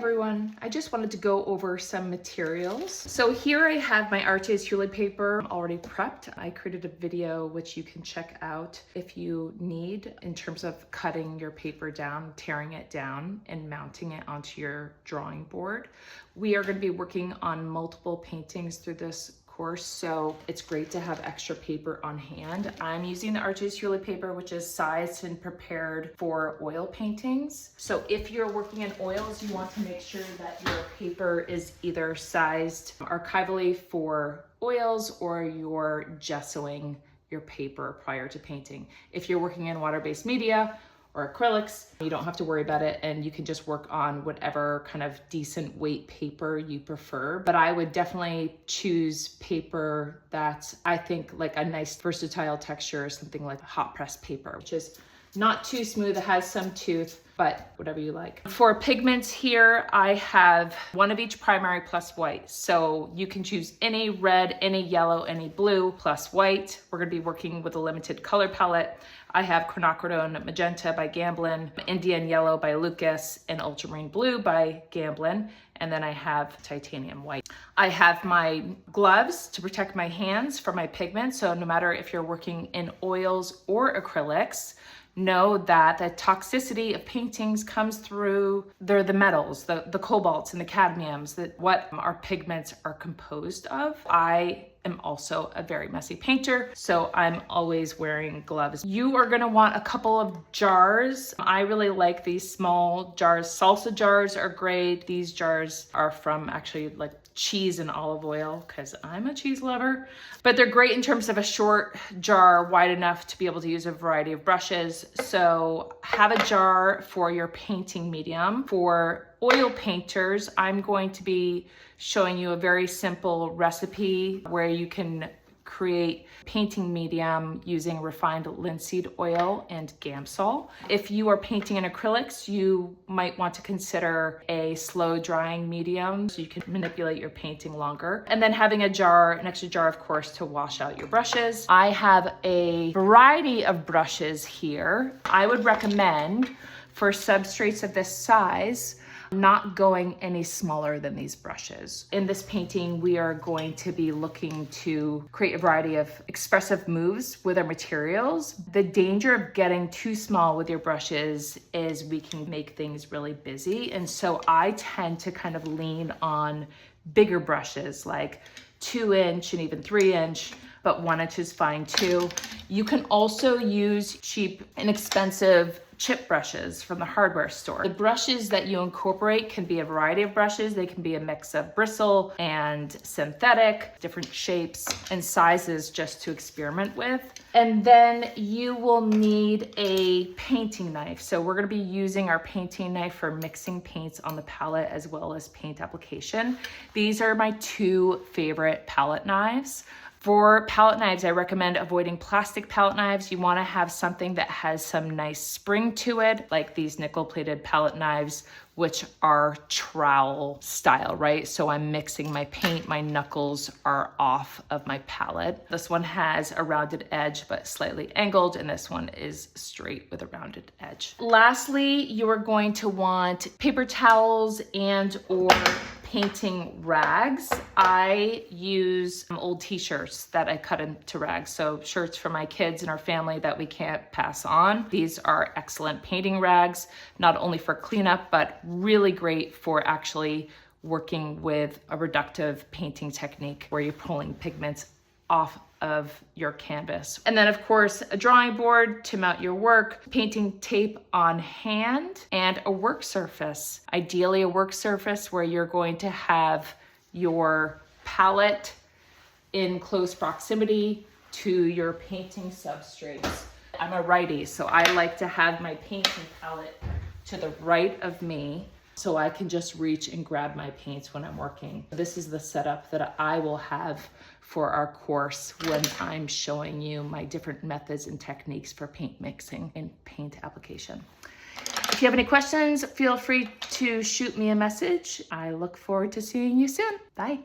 everyone, I just wanted to go over some materials. So here I have my Artes Hewlett paper already prepped. I created a video which you can check out if you need in terms of cutting your paper down, tearing it down, and mounting it onto your drawing board. We are going to be working on multiple paintings through this course, so it's great to have extra paper on hand. I'm using the Artes Hewlett paper, which is sized and prepared for oil paintings. So if you're working in oils, you want to make sure that your paper is either sized archivally for oils or you're gessoing your paper prior to painting. If you're working in water-based media or acrylics, you don't have to worry about it, and you can just work on whatever kind of decent weight paper you prefer. But I would definitely choose paper that's, I think, like a nice versatile texture, something like hot press paper, which is not too smooth, it has some tooth, but whatever you like. For pigments here, I have one of each primary plus white. So you can choose any red, any yellow, any blue plus white. We're gonna be working with a limited color palette. I have Quinacridone Magenta by Gamblin, Indian Yellow by Lucas, and Ultramarine Blue by Gamblin. And then I have Titanium White. I have my gloves to protect my hands from my pigments. So no matter if you're working in oils or acrylics, know that the toxicity of paintings comes through the metals, the cobalts and the cadmiums, that what our pigments are composed of. I am also a very messy painter, so I'm always wearing gloves. You are gonna want a couple of jars. I really like these small jars. Salsa jars are great. These jars are from actually like cheese and olive oil because I'm a cheese lover, but they're great in terms of a short jar wide enough to be able to use a variety of brushes. So have a jar for your painting medium. For oil painters, I'm going to be showing you a very simple recipe where you can create painting medium using refined linseed oil and Gamsol. If you are painting in acrylics, you might want to consider a slow drying medium so you can manipulate your painting longer. And then having a jar, an extra jar, of course, to wash out your brushes. I have a variety of brushes here. I would recommend for substrates of this size, not going any smaller than these brushes. In this painting, we are going to be looking to create a variety of expressive moves with our materials. The danger of getting too small with your brushes is we can make things really busy. And so I tend to kind of lean on bigger brushes like 2-inch and even 3-inch, but 1-inch is fine too. You can also use cheap, inexpensive chip brushes from the hardware store. The brushes that you incorporate can be a variety of brushes. They can be a mix of bristle and synthetic, different shapes and sizes just to experiment with. And then you will need a painting knife. So we're gonna be using our painting knife for mixing paints on the palette as well as paint application. These are my two favorite palette knives. For palette knives, I recommend avoiding plastic palette knives. You want to have something that has some nice spring to it, like these nickel-plated palette knives, which are trowel style, right? So I'm mixing my paint, my knuckles are off of my palette. This one has a rounded edge, but slightly angled, and this one is straight with a rounded edge. Lastly, you are going to want paper towels and or painting rags. I use old t-shirts that I cut into rags. So shirts for my kids and our family that we can't pass on. These are excellent painting rags, not only for cleanup, but really great for actually working with a reductive painting technique where you're pulling pigments off of your canvas. And then of course, a drawing board to mount your work, painting tape on hand, and a work surface. Ideally a work surface where you're going to have your palette in close proximity to your painting substrates. I'm a righty, so I like to have my painting palette to the right of me so I can just reach and grab my paints when I'm working. This is the setup that I will have for our course when I'm showing you my different methods and techniques for paint mixing and paint application. If you have any questions, feel free to shoot me a message. I look forward to seeing you soon. Bye.